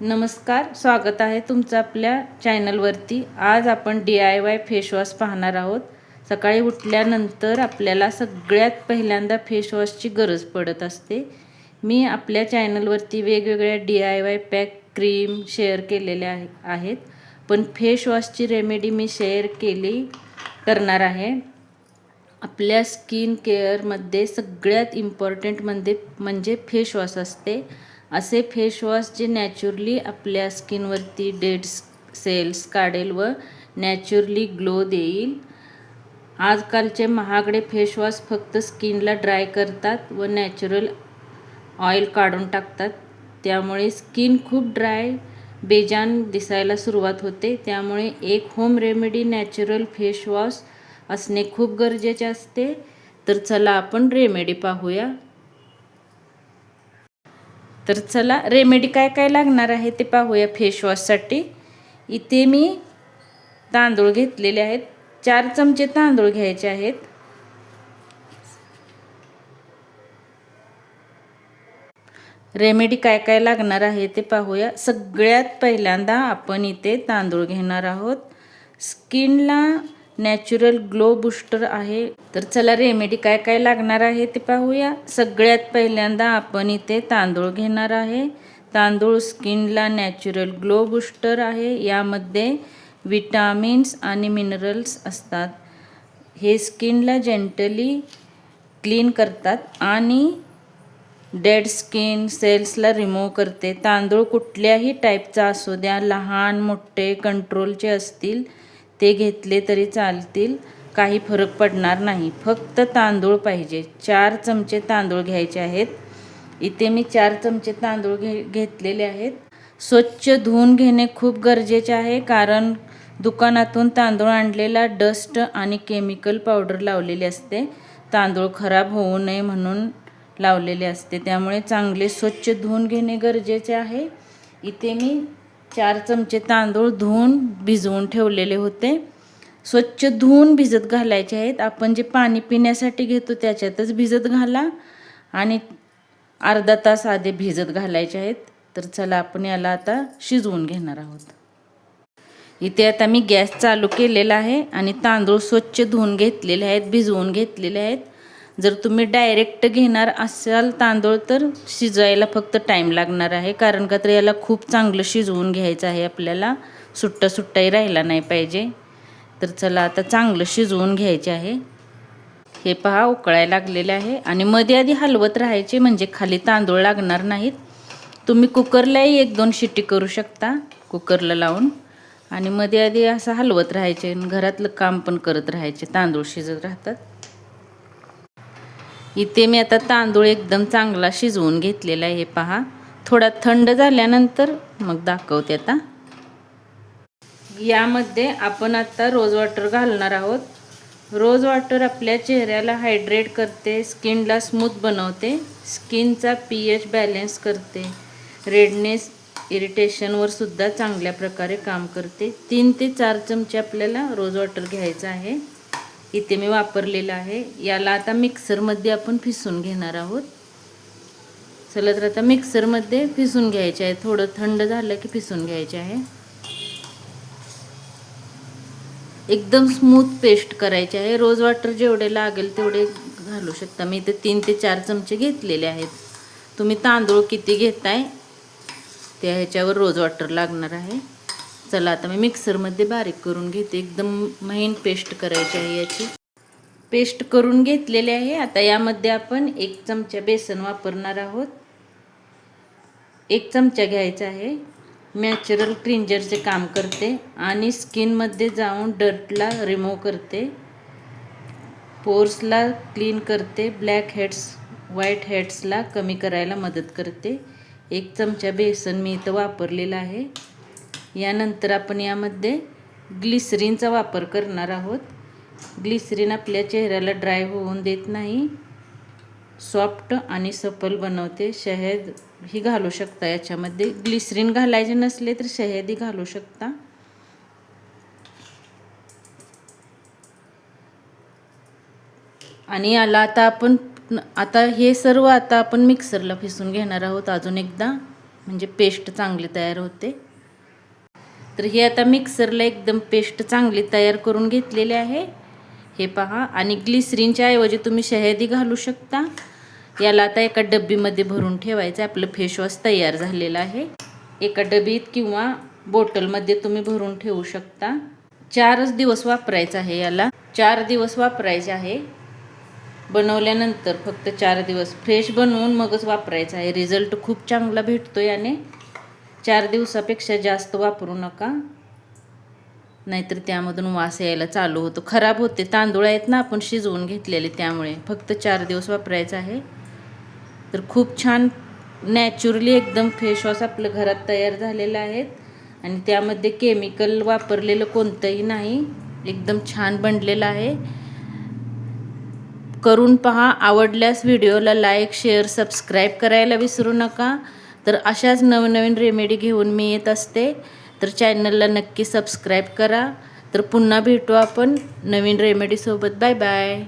नमस्कार, स्वागत आहे तुमचं आपल्या चॅनलवरती। आज आपण DIY फेसवॉश पाहणार आहोत। सकाळी उठल्यानंतर आपल्याला सगळ्यात पहिल्यांदा फेसवॉशची गरज पडत असते। मी आपल्या चॅनलवरती वेगवेगळ्या DIY पॅक क्रीम शेअर केलेल्या आहेत, पण फेसवॉशची रेमेडी मी शेअर करणार आहे। आपल्या स्किन केअरमध्ये सगळ्यात इम्पॉर्टंट म्हणजे फेसवॉश असते। असे फेसवॉश जे नॅचरली आपल्या स्किनवरती डेड सेल्स काढेल व नॅचरली ग्लो देईल। आजकालचे महागडे फेसवॉश फक्त स्किनला ड्राय करतात व नॅचरल ऑइल काढून टाकतात, त्यामुळे स्किन खूप ड्राय बेजान दिसायला सुरुवात होते। त्यामुळे एक होम रेमेडी नॅचरल फेसवॉश असणे खूप गरजेचे असते। तर चला आपण रेमेडी पाहूया। तर चला रेमेडी काय काय लागणार आहे ते पाहूया। फेसवॉशसाठी इथे मी तांदूळ घेतलेले आहेत, 4 चमचे तांदूळ घ्यायचे आहेत। रेमेडी काय काय लागणार आहे ते पाहूया। सगळ्यात पहिल्यांदा आपण इथे तांदूळ घेणार आहोत। स्किनला नॅचरल ग्लो बूस्टर आहे। तर चला रेमेडी काय काय लागणार आहे ते पाहूया। सगळ्यात पहिल्यांदा आपण इथे तांदूळ घेणार आहे। तांदूळ स्किनला नॅचरल ग्लो बूस्टर आहे। यामध्ये विटामिन्स आणि मिनरल्स असतात। हे स्किनला जेंटली क्लीन करतात आणि डेड स्किन सेल्सला रिमूव्ह करते। तांदूळ कुठल्याही टाईपचा असू द्या, लहान मोठे कंट्रोलचे असतील ते घेतले तरी चालतील, काही फरक पडणार नाही। फक्त तांदूळ पाहिजे। 4 चमचे तांदूळ घ्यायचे आहेत। इथे मी 4 चमचे तांदूळ घेतलेले आहेत। स्वच्छ धुवून घेणे खूप गरजेचे आहे, कारण दुकानातून तांदूळ आणलेला डस्ट आणि केमिकल पावडर लावलेली असते। तांदूळ खराब होऊ नये म्हणून लावलेले असते, त्यामुळे चांगले स्वच्छ धुवून घेणे गरजेचे आहे। इथे मी 4 चमचे तांदूळ धुवून भिजवून ठेवलेले होते। स्वच्छ धुवून भिजत घालायचे आहेत। आपण जे पाणी पिण्यासाठी घेतो त्याच्यातच भिजत घाला आणि अर्धा तास आधी भिजत घालायचे आहेत। तर चला आपण याला आता शिजवून घेणार आहोत। इथे आता मी गॅस चालू केलेला आहे आणि तांदूळ स्वच्छ धुवून घेतलेले आहेत, भिजवून घेतलेले आहेत। जर तुम्ही डायरेक्ट घेणार असाल तांदूळ तर शिजवायला फक्त टाईम लागणार आहे, कारण का तर याला खूप चांगलं शिजवून घ्यायचं आहे आपल्याला, सुट्टा सुट्टाही राहिला नाही पाहिजे। तर चला आता चांगलं शिजवून घ्यायचे आहे। हे पहा उकळायला लागलेले आहे आणि मध्ये आधी हलवत राहायचे, म्हणजे खाली तांदूळ लागणार नाहीत। तुम्ही कुकरलाही 1-2 शिट्टी करू शकता कुकरला लावून, आणि मध्ये आधी असं हलवत राहायचे, घरातलं काम पण करत राहायचे, तांदूळ शिजत राहतात। इथे मी आता तांदूळ एकदम चांगला शिजवून घेतलेला आहे। हे पहा, थोडा थंड झाल्यानंतर मग दाखवते। आता यामध्ये आपण आता रोज वॉटर घालणार आहोत। रोज वॉटर आपल्या चेहऱ्याला हायड्रेट करते, स्किनला स्मूथ बनवते, स्किनचा pH बॅलन्स करते, रेडनेस इरिटेशनवर सुद्धा चांगल्या प्रकारे काम करते। 3 ते 4 चमचे आपल्याला रोज वॉटर घ्यायचं आहे। इथे मी वापरलेलं आहे। याला आता मिक्सरमध्ये आपण फिसून घेणार आहोत। चला तर आता मिक्सरमध्ये फिसून घ्यायचे आहे। थोडं थंड झालं की फिसून घ्यायचे आहे। एकदम स्मूथ पेस्ट करायची आहे। रोज वॉटर जेवढे लागेल तेवढे घालू शकता। मी इथे 3 ते 4 चमचे घेतलेले आहेत। तुम्ही तांदूळ किती घेताय त्या ह्याच्यावर रोज वॉटर लागणार आहे। चला आता मी मिक्सरमध्ये बारीक करून घेते। एकदम महीन पेस्ट करायची आहे। याची पेस्ट करून घेतलेली आहे। आता यामध्ये आपण 1 चमचा बेसन वापरणार आहोत। 1 चमचा घ्यायचा आहे। नॅचरल क्लिंजरचे काम करते आणि स्किनमध्ये जाऊन डर्टला रिमूव्ह करते, पोर्सला क्लीन करते, ब्लॅक हेड्स व्हाईट हेड्सला कमी करायला मदत करते। 1 चमचा बेसन मी इथं वापरलेला आहे। यानंतर आपण यामध्ये ग्लिसरीनचा वापर करणार आहोत। ग्लिसरीन आपल्या चेहऱ्याला ड्राय होऊन देत नाही, सॉफ्ट आणि सपल बनवते। शहद ही घालू शकता याच्यामध्ये। ग्लिसरीन घालायचे नसले तर शहदही घालू शकता। आणि याला आता हे सर्व आता आपण मिक्सरला फिसून घेणार आहोत अजून एकदा। म्हणजे पेस्ट चांगली तयार होते. तर हे आता मिक्सरला एकदम पेस्ट चांगली तयार करून घेतलेली आहे. हे पहा. आणि ग्लिसरीनच्या ऐवजी तुम्ही शहद घालू शकता. याला आता एका डब्बीमध्ये भरून ठेवायचं. आपलं फेसवॉश तयार झालेलं आहे. एका डबीत किंवा बॉटलमध्ये तुम्ही भरून ठेवू शकता. 4च दिवस वापरायचं आहे. याला 4 दिवस वापरायचे आहे. बनवल्यानंतर फक्त 4 दिवस फ्रेश बनवून मगच वापरायचं आहे. रिझल्ट खूप चांगला भेटतो याने. 4 दिवसापेक्षा जास्त वापरू नका, नाहीतर त्यामधून वास यायला चालू होतो, खराब होते. तांदूळ आहेत ना आपण शिजवून घेतलेले, त्यामुळे फक्त 4 दिवस वापरायचं आहे. तर खूप छान नॅचरली एकदम फेसवॉश आपलं घरात तयार झालेलं आहे. आणि त्यामध्ये केमिकल वापरलेलं कोणतंही नाही. एकदम छान बनलेलं आहे. करून पहा. आवडल्यास व्हिडिओला लाईक, शेअर, सबस्क्राईब करायला विसरू नका. तर अशाच नवनवीन रेमेडी घेऊन मी येत असते. तर चॅनलला नक्की सबस्क्राईब करा. तर पुन्हा भेटू आपण नवीन रेमेडीसोबत. Bye bye.